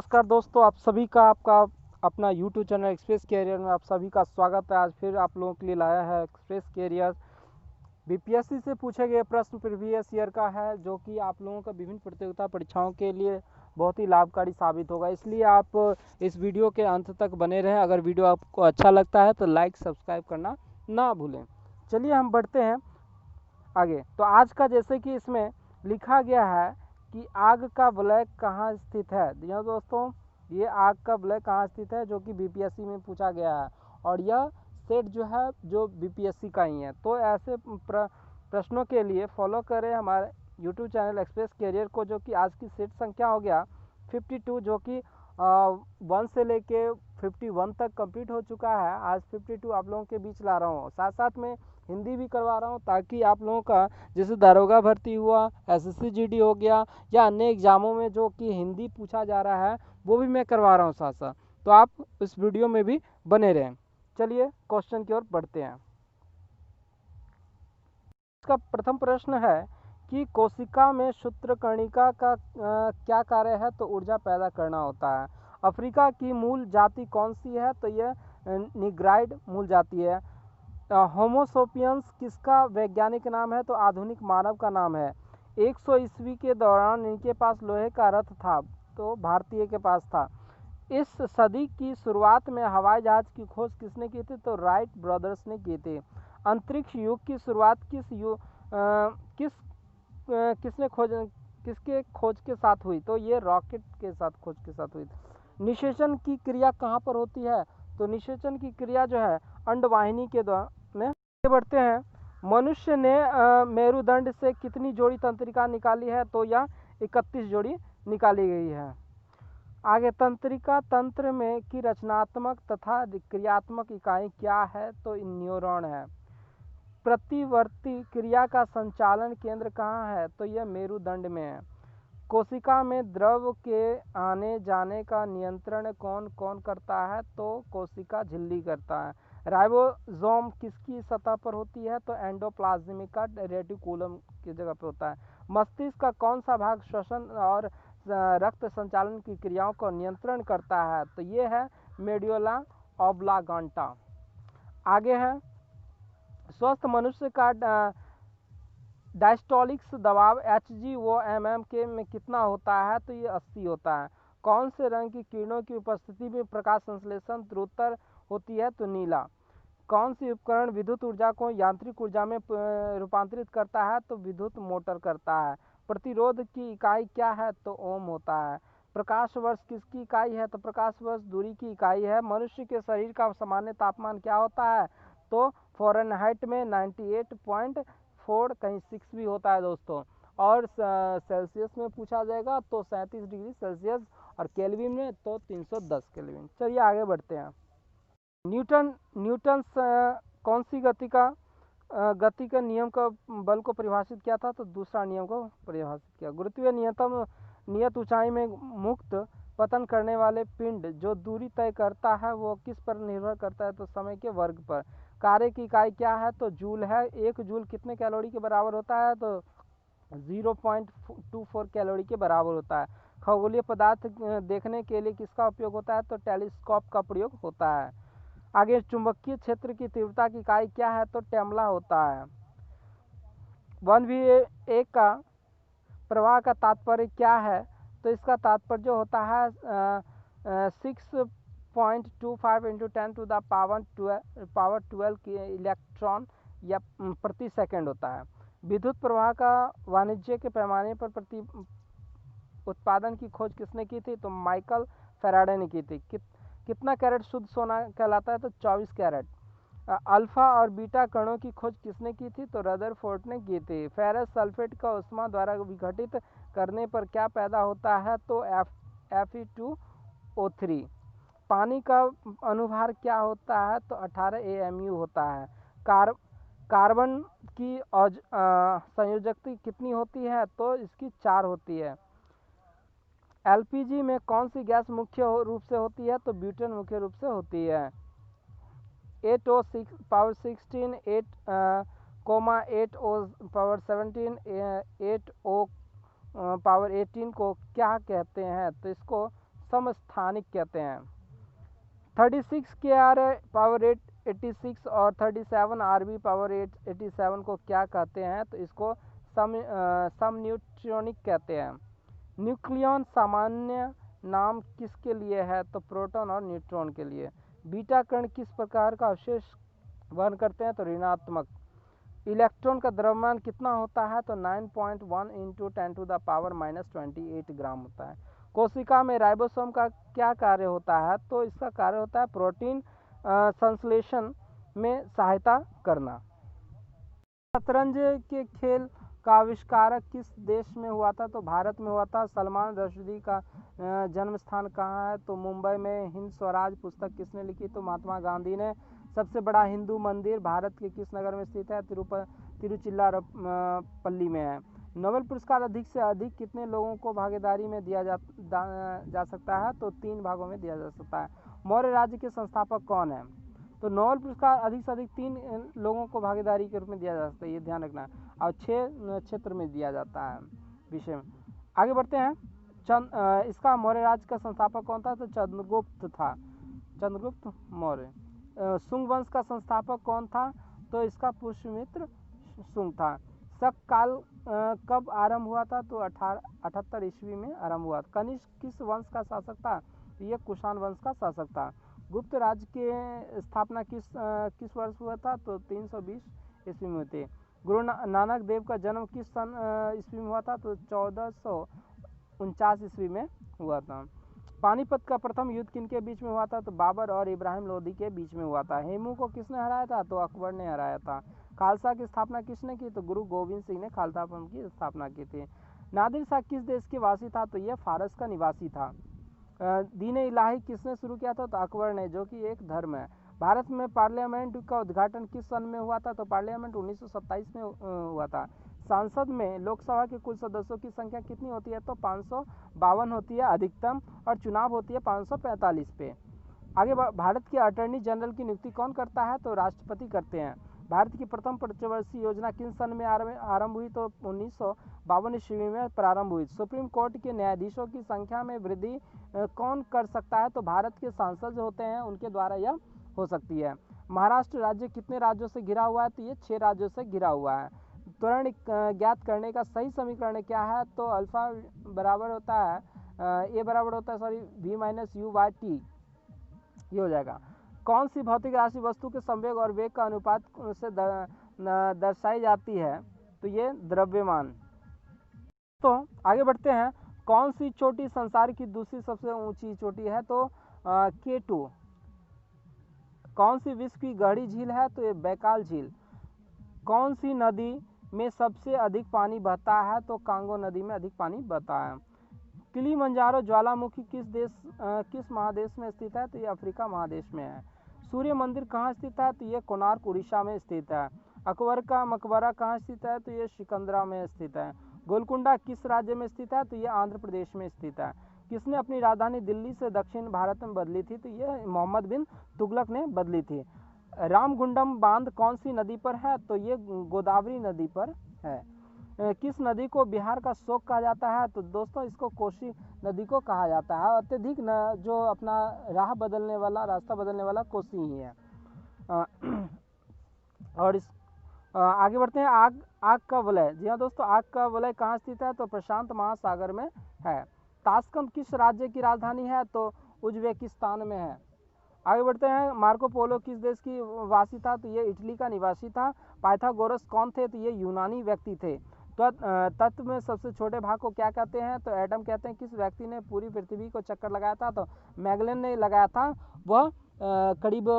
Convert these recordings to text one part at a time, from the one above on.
नमस्कार दोस्तों, आप सभी का आपका अपना यूट्यूब चैनल एक्सप्रेस कैरियर में आप सभी का स्वागत है। आज फिर आप लोगों के लिए लाया है एक्सप्रेस कैरियर। बीपीएससी से पूछे गए प्रश्न प्रीवियस ईयर का है, जो कि आप लोगों का विभिन्न प्रतियोगिता परीक्षाओं के लिए बहुत ही लाभकारी साबित होगा। इसलिए आप इस वीडियो के अंत तक बने रहें। अगर वीडियो आपको अच्छा लगता है तो लाइक सब्सक्राइब करना ना भूलें। चलिए हम बढ़ते हैं आगे। तो आज का जैसे कि इसमें लिखा गया है कि आग का वलय कहाँ स्थित है। यह दोस्तों, ये आग का वलय कहाँ स्थित है, जो कि बीपीएससी में पूछा गया है और यह सेट जो है जो बीपीएससी का ही है। तो ऐसे प्रश्नों के लिए फॉलो करें हमारे यूट्यूब चैनल एक्सप्रेस कैरियर को, जो कि आज की सेट संख्या हो गया 52, जो कि 1 से लेके 51 तक कंप्लीट हो चुका है। आज 52 आप लोगों के बीच ला रहा हूँ, साथ साथ में हिंदी भी करवा रहा हूँ, ताकि आप लोगों का जैसे दारोगा भर्ती हुआ, एसएससी जीडी हो गया या अन्य एग्जामों में जो कि हिंदी पूछा जा रहा है वो भी मैं करवा रहा हूँ साथ साथ। तो आप इस वीडियो में भी बने रहें। चलिए क्वेश्चन की ओर बढ़ते हैं। इसका प्रथम प्रश्न है कि कोशिका में सूत्रकर्णिका का क्या कार्य है। तो ऊर्जा पैदा करना होता है। अफ्रीका की मूल जाति कौन सी है। तो यह निग्राइड मूल जाति है। होमोसोपियंस किसका वैज्ञानिक नाम है। तो आधुनिक मानव का नाम है। 100 ईस्वी के दौरान इनके पास लोहे का रथ था, तो भारतीय के पास था। इस सदी की शुरुआत में हवाई जहाज की खोज किसने की थी। तो राइट ब्रदर्स ने की थी। अंतरिक्ष युग की शुरुआत किसके खोज के साथ हुई। तो ये रॉकेट के साथ खोज के साथ हुई थी। निषेचन की क्रिया कहाँ पर होती है। तो निषेचन की क्रिया जो है अंडवाहिनी के द्वारा में। आगे बढ़ते हैं। मनुष्य ने मेरुदंड से कितनी जोड़ी तंत्रिका निकाली है। तो यह 31 जोड़ी निकाली गई है। आगे, तंत्रिका तंत्र में की रचनात्मक तथा क्रियात्मक इकाई क्या है। तो न्यूरॉन है। प्रतिवर्ती क्रिया का संचालन केंद्र कहाँ है। तो यह मेरुदंड में है। कोशिका में द्रव के आने जाने का नियंत्रण कौन कौन करता है। तो कोशिका झिल्ली करता है। राइबोसोम किसकी सतह पर होती है। तो एंडोप्लाज्मिक रेटिकुलम की जगह पर होता है। मस्तिष्क का कौन सा भाग श्वसन और रक्त संचालन की क्रियाओं को नियंत्रण करता है। तो ये है मेडुला ऑब्लांगाटा। आगे है, स्वस्थ मनुष्य का डायस्टोलिक्स दबाव HgO के में कितना होता है। तो ये 80 होता है। कौन से रंग की किरणों की उपस्थिति में प्रकाश संश्लेषण त्रुटि होती है। तो नीला। कौन सी उपकरण विद्युत ऊर्जा को यांत्रिक ऊर्जा में रूपांतरित करता है। तो विद्युत मोटर करता है। प्रतिरोध की इकाई क्या है। तो ओम होता है। प्रकाश वर्ष किसकी इकाई है। तो प्रकाश वर्ष दूरी की इकाई है। मनुष्य के शरीर का सामान्य तापमान क्या होता है। तो फ़ारेनहाइट में 98.4 कहीं 6 भी होता है दोस्तों। और सेल्सियस में पूछा जाएगा तो 37 डिग्री सेल्सियस, और केल्विन में तो 310 केल्विन। चलिए आगे बढ़ते हैं। न्यूटन कौन सी गति का नियम का बल को परिभाषित किया था। तो दूसरा नियम को परिभाषित किया। गुरुत्वीय नियत ऊंचाई में मुक्त पतन करने वाले पिंड जो दूरी तय करता है वो किस पर निर्भर करता है। तो समय के वर्ग पर। कार्य की इकाई क्या है। तो जूल है। 1 जूल कितने कैलोरी के बराबर होता है। तो 0.24 कैलोरी के बराबर होता है। खगोलीय पदार्थ देखने के लिए किसका उपयोग होता है। तो टेलीस्कोप का प्रयोग होता है। आगे, चुंबकीय क्षेत्र की तीव्रता की इकाई क्या है। तो टेम्ला होता है। 1 का प्रवाह का तात्पर्य क्या है। तो इसका तात्पर्य जो होता है 6.25 इंटू 10⁻12 की इलेक्ट्रॉन या प्रति सेकंड होता है। विद्युत प्रवाह का वाणिज्य के पैमाने पर प्रति उत्पादन की खोज किसने की थी। तो माइकल फैराडे ने की थी। कितना कैरेट शुद्ध सोना कहलाता है। तो 24 कैरेट। अल्फा और बीटा कणों की खोज किसने की थी। तो रदरफोर्ड ने की थी। फेरस सल्फेट का उष्मा द्वारा विघटित करने पर क्या पैदा होता है। तो Fe2O3। पानी का अनुभार क्या होता है। तो 18 AMU होता है। कार्बन की संयोजकता कितनी होती है। तो इसकी 4 होती है। एलपीजी में कौन सी गैस मुख्य रूप से होती है। तो ब्यूटेन मुख्य रूप से होती है। 8O6 power 16 8O power 17 8O power 18 को क्या कहते हैं। तो इसको समस्थानिक कहते हैं। 36 KR⁸ और 37 RB⁸ को क्या कहते हैं? तो इसको समन्यूट्रॉनिक कहते हैं। न्यूक्लियन सामान्य नाम किसके लिए है? तो प्रोटॉन और न्यूट्रॉन के लिए। बीटा कण किस प्रकार का अवशेष वहन करते हैं? तो ऋणात्मक। इलेक्ट्रॉन का द्रव्यमान कितना होता है? तो 9.1 × 10⁻⁻28 ग्राम होता है। कोशिका में राइबोसोम का क्या कार्य होता है? तो इसका कार्य होता है प्रोटीन संश्लेषण में सहायता करना। शतरंज के खेल का आविष्कारक किस देश में हुआ था? तो भारत में हुआ था। सलमान रश्दी का जन्म स्थान कहाँ है? तो मुंबई में। हिंद स्वराज पुस्तक किसने लिखी? तो महात्मा गांधी ने। सबसे बड़ा हिंदू मंदिर भारत के किस नगर में स्थित है? तिरुचिरापल्ली में है। नोबेल पुरस्कार अधिक से अधिक कितने लोगों को भागीदारी में दिया जा सकता है? तो 3 भागों में दिया जा सकता है। मौर्य राज्य के संस्थापक कौन है? तो नोबेल पुरस्कार अधिक से अधिक 3 लोगों को भागीदारी के रूप में दिया जा सकता है, ये ध्यान रखना। और 6 क्षेत्र में दिया जाता है विषय में। आगे बढ़ते हैं। इसका मौर्य राज्य का संस्थापक कौन था? तो चंद्रगुप्त था, चंद्रगुप्त मौर्य। शुंग वंश का संस्थापक कौन था? तो इसका पुष्यमित्र शुंग था। शक काल कब आरंभ हुआ था? तो 78 ईस्वी में आरंभ हुआ। कनिष्क किस वंश का शासक था? तो ये कुषाण वंश का शासक था। गुप्त राज्य की स्थापना किस वर्ष हुआ था? तो 320 ईस्वी में हुई थी। गुरु नानक देव का जन्म किस सन ईस्वी में हुआ था? तो 1449 ईस्वी में हुआ था। पानीपत का प्रथम युद्ध किनके बीच में हुआ था? तो बाबर और इब्राहिम लोदी के बीच में हुआ था। हेमू को किसने हराया था? तो अकबर ने हराया था। खालसा की स्थापना किसने की? तो गुरु गोविंद सिंह ने खालसा पंथ की स्थापना की थी। नादिर शाह किस देश के वासी था? तो यह फारस का निवासी था। दीन इलाही किसने शुरू किया था? तो अकबर ने, जो कि एक धर्म है। भारत में पार्लियामेंट का उद्घाटन किस सन में हुआ था? तो पार्लियामेंट 1927 में हुआ था। संसद में लोकसभा के कुल सदस्यों की संख्या कितनी होती है? तो 552 होती है अधिकतम, और चुनाव होती है 545 पे। आगे भारत के अटॉर्नी जनरल की नियुक्ति कौन करता है? तो राष्ट्रपति करते हैं। भारत की प्रथम पंचवर्षीय योजना किस सन में आरंभ हुई? तो 1952 ईस्वी में प्रारंभ हुई। सुप्रीम कोर्ट के न्यायाधीशों की संख्या में वृद्धि कौन कर सकता है? तो भारत के सांसद जो होते हैं उनके द्वारा यह हो सकती है। महाराष्ट्र राज्य कितने राज्यों से घिरा हुआ है? तो ये 6 राज्यों से घिरा हुआ है। त्वरण ज्ञात करने का सही समीकरण क्या है? तो अल्फा बराबर होता है ए बराबर होता है v-u/t, ये हो जाएगा। कौन सी भौतिक राशि वस्तु के संवेग और वेग का अनुपात से दर्शाई जाती है? तो ये द्रव्यमान। तो आगे बढ़ते हैं। कौन सी चोटी संसार की दूसरी सबसे ऊंची चोटी है? तो K2। कौन सी विश्व की गहरी झील है? तो ये बैकाल झील। कौन सी नदी में सबसे अधिक पानी बहता है? तो कांगो नदी में अधिक पानी बहता है। किलिमंजारो ज्वालामुखी किस महादेश में स्थित है? तो ये अफ्रीका महादेश में है। सूर्य मंदिर कहाँ स्थित है? तो ये कोणार्क उड़ीसा में स्थित है। अकबर का मकबरा कहाँ स्थित है? तो ये सिकंदरा में स्थित है। गोलकुंडा किस राज्य में स्थित है? तो ये आंध्र प्रदेश में स्थित है। किसने अपनी राजधानी दिल्ली से दक्षिण भारत में बदली थी? तो ये मोहम्मद बिन तुगलक ने बदली थी। रामगुंडम बांध कौन सी नदी पर है? तो ये गोदावरी नदी पर है। किस नदी को बिहार का शोक कहा जाता है? तो दोस्तों इसको कोसी नदी को कहा जाता है। अत्यधिक जो अपना रास्ता बदलने वाला कोसी ही है। और इस आगे बढ़ते हैं। आग का वलय। जी हाँ दोस्तों, आग का वलय कहाँ स्थित है? तो प्रशांत महासागर में है। ताशकंद किस राज्य की राजधानी है? तो उज्बेकिस्तान में है। आगे बढ़ते हैं। मार्को पोलो किस देश की वासी था? तो ये इटली का निवासी था। पाइथागोरस कौन थे? तो ये यूनानी व्यक्ति थे। तो तत्व में सबसे छोटे भाग को क्या कहते हैं? तो एटम कहते हैं। किस व्यक्ति ने पूरी पृथ्वी को चक्कर लगाया था? तो मैगलन ने लगाया था। वह करीब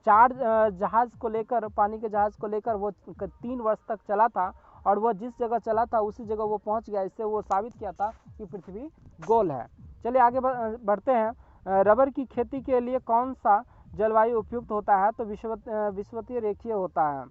4 जहाज को लेकर, पानी के जहाज को लेकर वो 3 वर्ष तक चला था, और वह जिस जगह चला था उसी जगह वो पहुंच गया। इससे वो साबित किया था कि पृथ्वी गोल है। चलिए आगे बढ़ते हैं। रबर की खेती के लिए कौन सा जलवायु उपयुक्त होता है? तो विषुवतीय रेखीय होता है।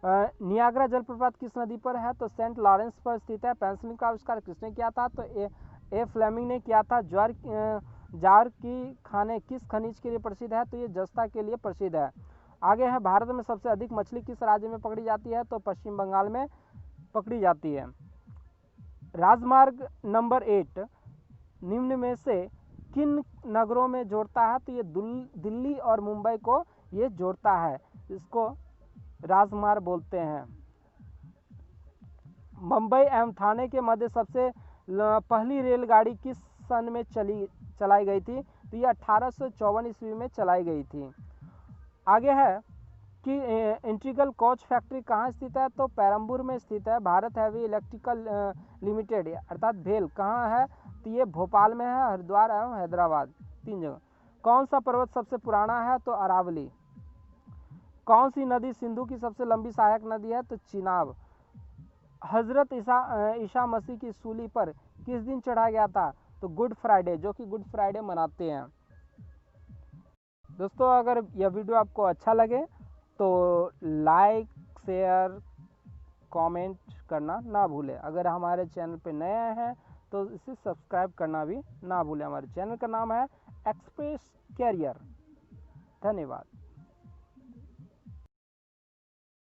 नियाग्रा जलप्रपात किस नदी पर है? तो सेंट लॉरेंस पर स्थित है। पेंसिलिन का आविष्कार किसने किया था? तो ए फ्लेमिंग ने किया था। जार की खाने किस खनिज के लिए प्रसिद्ध है? तो ये जस्ता के लिए प्रसिद्ध है। आगे है, भारत में सबसे अधिक मछली किस राज्य में पकड़ी जाती है? तो पश्चिम बंगाल में पकड़ी जाती है। राजमार्ग नंबर 8 निम्न में से किन नगरों में जोड़ता है? तो ये दिल्ली और मुंबई को ये जोड़ता है, इसको राजमार्ग बोलते हैं। मुंबई एवं ठाणे के मध्य सबसे पहली रेलगाड़ी किस सन में चलाई गई थी? तो ये 1854 ईस्वी में चलाई गई थी। आगे है कि इंटीग्रल कोच फैक्ट्री कहाँ स्थित है? तो पेरम्बूर में स्थित है। भारत हैवी इलेक्ट्रिकल लिमिटेड अर्थात भेल कहाँ है? तो ये भोपाल में है, हरिद्वार एवं हैदराबाद, 3 जगह। कौन सा पर्वत सबसे पुराना है? तो अरावली। कौन सी नदी सिंधु की सबसे लंबी सहायक नदी है? तो चिनाब। हजरत ईसा मसीह की सूली पर किस दिन चढ़ा गया था? तो गुड फ्राइडे, जो कि गुड फ्राइडे मनाते हैं। दोस्तों अगर यह वीडियो आपको अच्छा लगे तो लाइक, शेयर, कमेंट करना ना भूलें। अगर हमारे चैनल पे नए हैं तो इसे सब्सक्राइब करना भी ना भूलें। हमारे चैनल का नाम है एक्सप्रेस कैरियर। धन्यवाद।